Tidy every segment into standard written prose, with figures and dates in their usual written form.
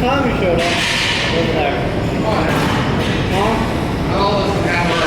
time you showed up over there. Huh? All this camera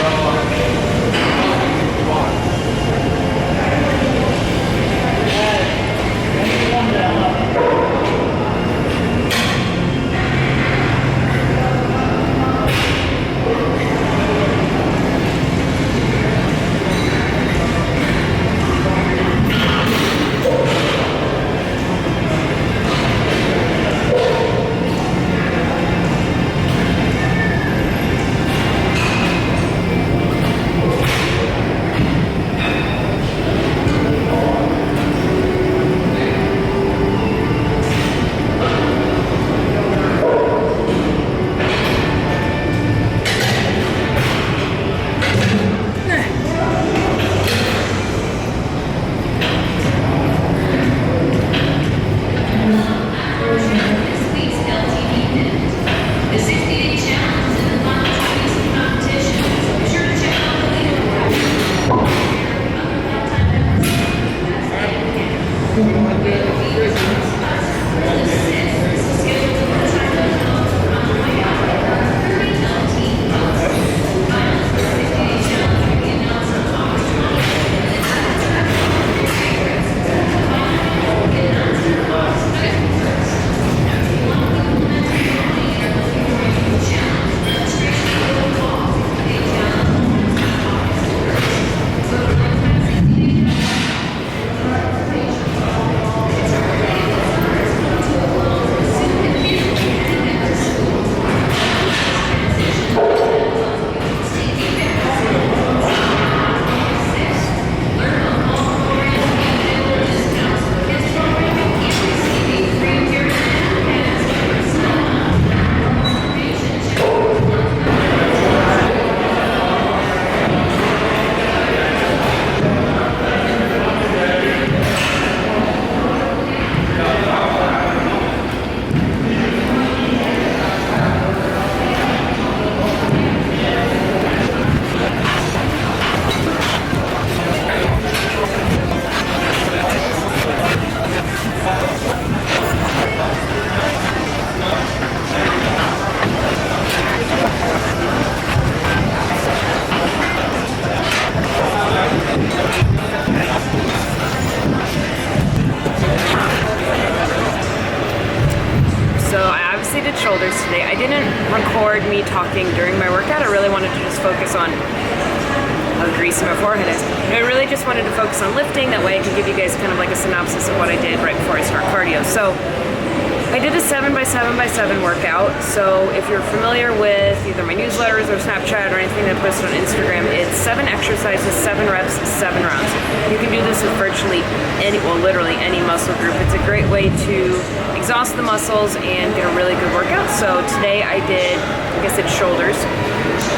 shoulders today. I didn't record me talking during my workout. I really wanted to just focus on how greasy my forehead is. I really just wanted to focus on lifting. That way I could give you guys kind of like a synopsis of what I did right before I start cardio. So I did a 7x7x7 workout. So if you're familiar with either my newsletters or Snapchat or anything that I post on Instagram, it's 7 exercises, 7 reps, 7 rounds. You can do this with virtually any, well, literally any muscle group. It's a great way to exhaust the muscles and get a really good workout. So today I did, I guess it's shoulders.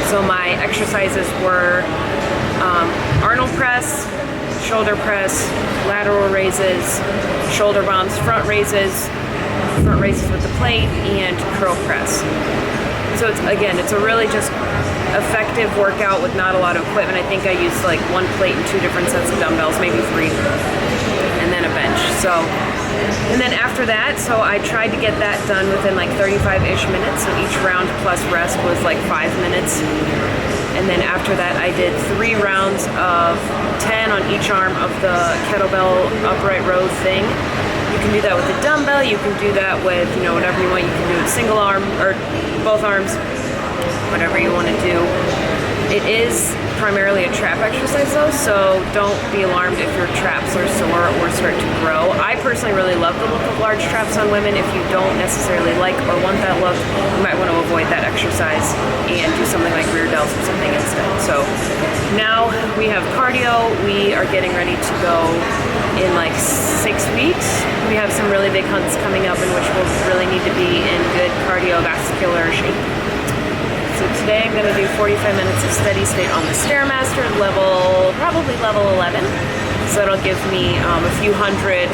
So my exercises were Arnold press, shoulder press, lateral raises, shoulder bumps, front raises with the plate, and curl press. So it's, again, it's a really just effective workout with not a lot of equipment. I think I used like 1 plate and 2 different sets of dumbbells, maybe 3, and then a bench. So, and then after that, so I tried to get that done within like 35-ish minutes. So each round plus rest was like 5 minutes. And then after that, I did 3 rounds of 10 on each arm of the kettlebell upright row thing. You can do that with a dumbbell, you can do that with, you know, whatever you want. You can do it single arm or both arms, whatever you want to do. It is primarily a trap exercise though, so don't be alarmed if your traps are sore or start to grow. I personally really love the look of large traps on women. If you don't necessarily like or want that look, you might want to avoid that exercise and do something like rear delts or something instead. So now we have cardio. We are getting ready to go in like 6 weeks. We have some really big hunts coming up in which we'll really need to be in good cardiovascular shape. So today I'm going to do 45 minutes of steady state on the Stairmaster level, probably level 11. So that'll give me a few hundred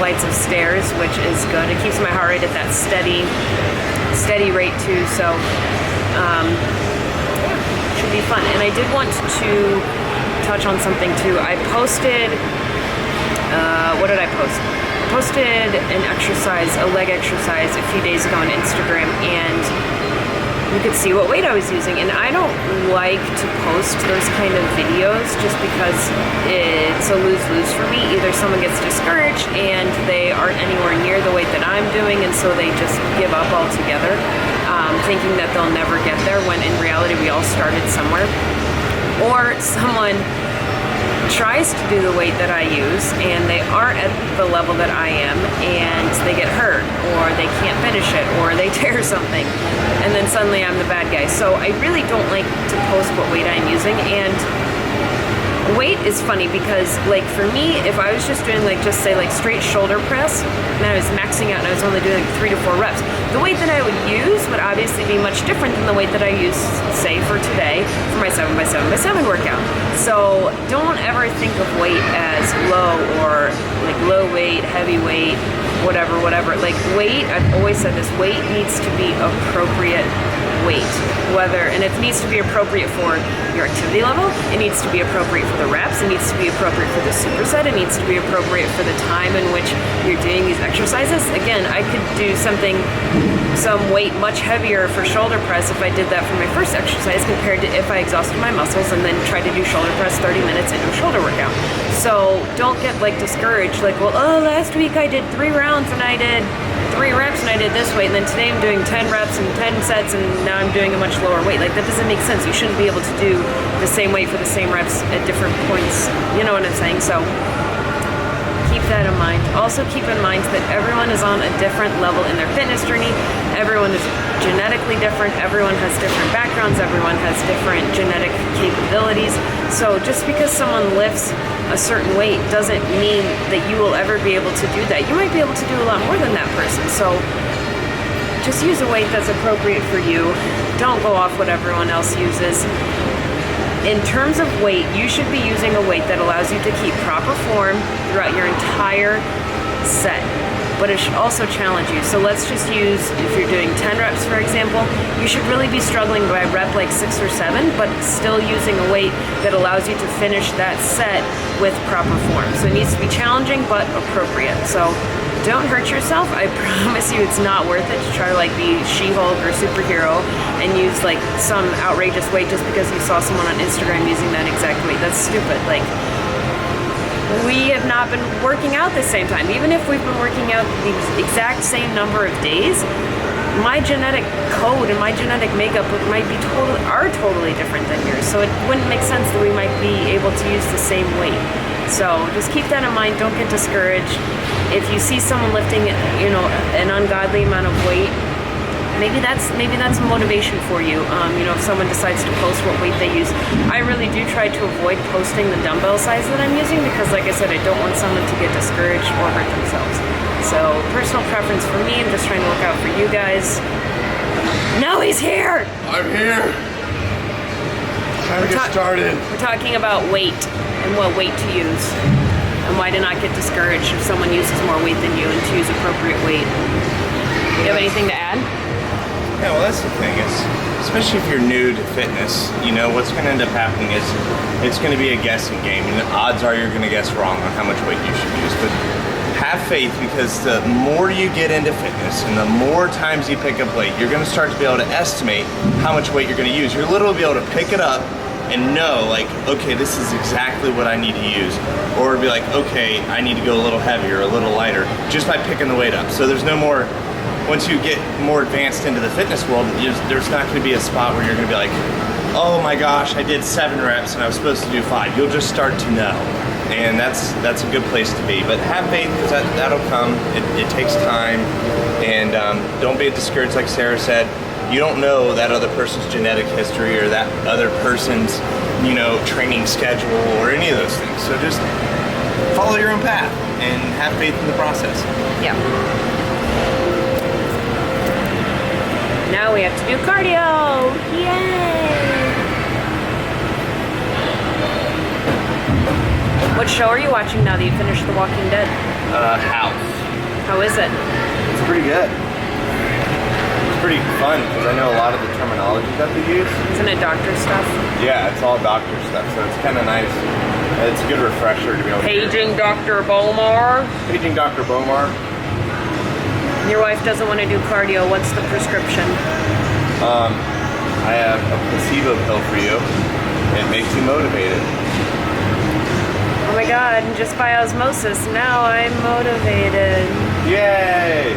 flights of stairs, which is good. It keeps my heart rate at that steady rate too. So yeah, should be fun. And I did want to touch on something too. I posted, what did I post? posted an exercise, a leg exercise a few days ago on Instagram, and you could see what weight I was using. And I don't like to post those kind of videos just because it's a lose-lose for me. Either someone gets discouraged and they aren't anywhere near the weight that I'm doing, and so they just give up altogether, thinking that they'll never get there, when in reality we all started somewhere. Or someone tries to do the weight that I use and they aren't at the level that I am, and they get hurt, or they can't finish it, or they tear something, and then suddenly I'm the bad guy. So I really don't like to post what weight I'm using. And weight is funny because, like, for me, if I was just doing, like, just say like straight shoulder press and I was maxing out and I was only doing like 3 to 4 reps, the weight that I would use would obviously be much different than the weight that I use, say, for today for my 7x7x7 workout. So don't ever think of weight as low, or like low weight, heavy weight, whatever. Like, weight, I've always said this, weight needs to be appropriate weight, and it needs to be appropriate for your activity level, it needs to be appropriate for the reps, it needs to be appropriate for the superset, it needs to be appropriate for the time in which you're doing these exercises. Again, I could do some weight much heavier for shoulder press if I did that for my first exercise, compared to if I exhausted my muscles and then tried to do shoulder press 30 minutes into a shoulder workout. So don't get like discouraged, like, well, last week I did 3 rounds and I did 3 reps and I did this weight, and then today I'm doing 10 reps and 10 sets and now I'm doing a much lower weight. Like, that doesn't make sense. You shouldn't be able to do the same weight for the same reps at different points. You know what I'm saying? So keep that in mind. Also keep in mind that everyone is on a different level in their fitness journey. Everyone is genetically different. Everyone has different backgrounds. Everyone has different genetic capabilities. So just because someone lifts a certain weight doesn't mean that you will ever be able to do that. You might be able to do a lot more than that person. So just use a weight that's appropriate for you. Don't go off what everyone else uses. In terms of weight, you should be using a weight that allows you to keep proper form throughout your entire set, but it should also challenge you. So let's just use, if you're doing 10 reps, for example, you should really be struggling by rep like 6 or 7, but still using a weight that allows you to finish that set with proper form. So it needs to be challenging, but appropriate. So don't hurt yourself. I promise you it's not worth it to try to like be She-Hulk or superhero and use like some outrageous weight just because you saw someone on Instagram using that exact weight. That's stupid. Like, we have not been working out the same time. Even if we've been working out the exact same number of days, my genetic code and my genetic makeup might be totally different than yours. So it wouldn't make sense that we might be able to use the same weight. So just keep that in mind. Don't get discouraged. If you see someone lifting, an ungodly amount of weight, maybe that's a motivation for you. If someone decides to post what weight they use, I really do try to avoid posting the dumbbell size that I'm using because, like I said, I don't want someone to get discouraged or hurt themselves. So personal preference for me, I'm just trying to look out for you guys. No, he's here! I'm here! Time to get started. We're talking about weight and what weight to use, and why to not get discouraged if someone uses more weight than you, and to use appropriate weight. Do you have anything to add? Yeah, well, that's the thing is, especially if you're new to fitness, what's going to end up happening is it's going to be a guessing game, and the odds are you're going to guess wrong on how much weight you should use. But have faith, because the more you get into fitness and the more times you pick up weight, you're going to start to be able to estimate how much weight you're going to use. You're literally be able to pick it up and know, like, okay, this is exactly what I need to use. Or be like, okay, I need to go a little heavier, a little lighter, just by picking the weight up. So there's no more, once you get more advanced into the fitness world, there's not going to be a spot where you're going to be like, oh my gosh, I did 7 reps and I was supposed to do 5. You'll just start to know. And that's a good place to be. But have faith, because that'll come. It takes time. And don't be discouraged, like Sarah said. You don't know that other person's genetic history or that other person's, training schedule or any of those things. So just follow your own path and have faith in the process. Yeah. Now we have to do cardio. Yay! What show are you watching now that you finished The Walking Dead? House. How is it? It's pretty good. It's pretty fun because I know a lot of the terminology that they use. Isn't it doctor stuff? Yeah, it's all doctor stuff, so it's kind of nice It's a good refresher to be able to Paging Dr. Bowmar. Paging Dr. Bowmar. Your wife doesn't want to do cardio. What's the prescription? I have a placebo pill for you. It makes you motivated. Oh my god, and just by osmosis, now I'm motivated. Yay!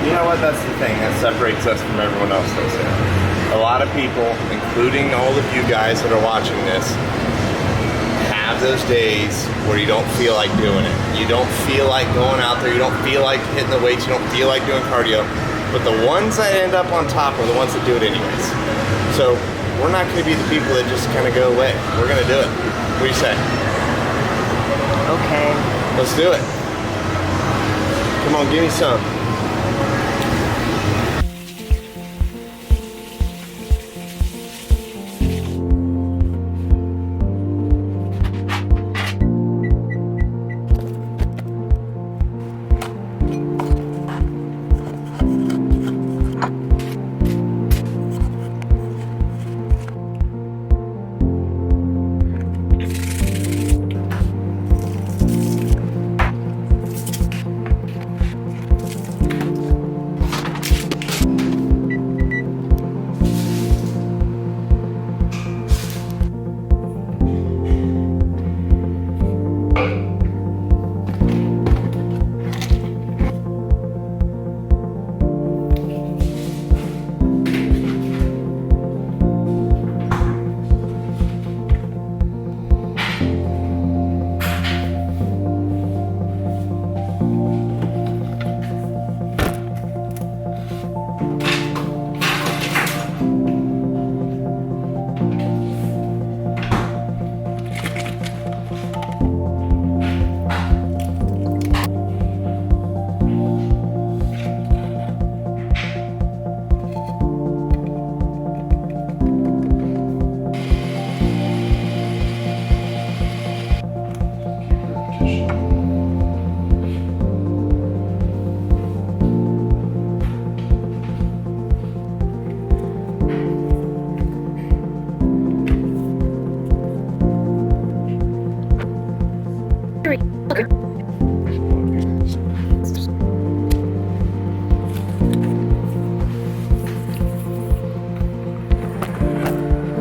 You know what? That's the thing that separates us from everyone else, though, Sam. A lot of people, including all of you guys that are watching this, have those days where you don't feel like doing it. You don't feel like going out there. You don't feel like hitting the weights. You don't feel like doing cardio. But the ones that end up on top are the ones that do it anyways. So we're not going to be the people that just kind of go away. We're going to do it. What do you say? Okay. Let's do it. Come on, give me some.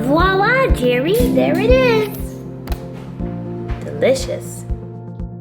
Voila, Jerry, there it is. Delicious.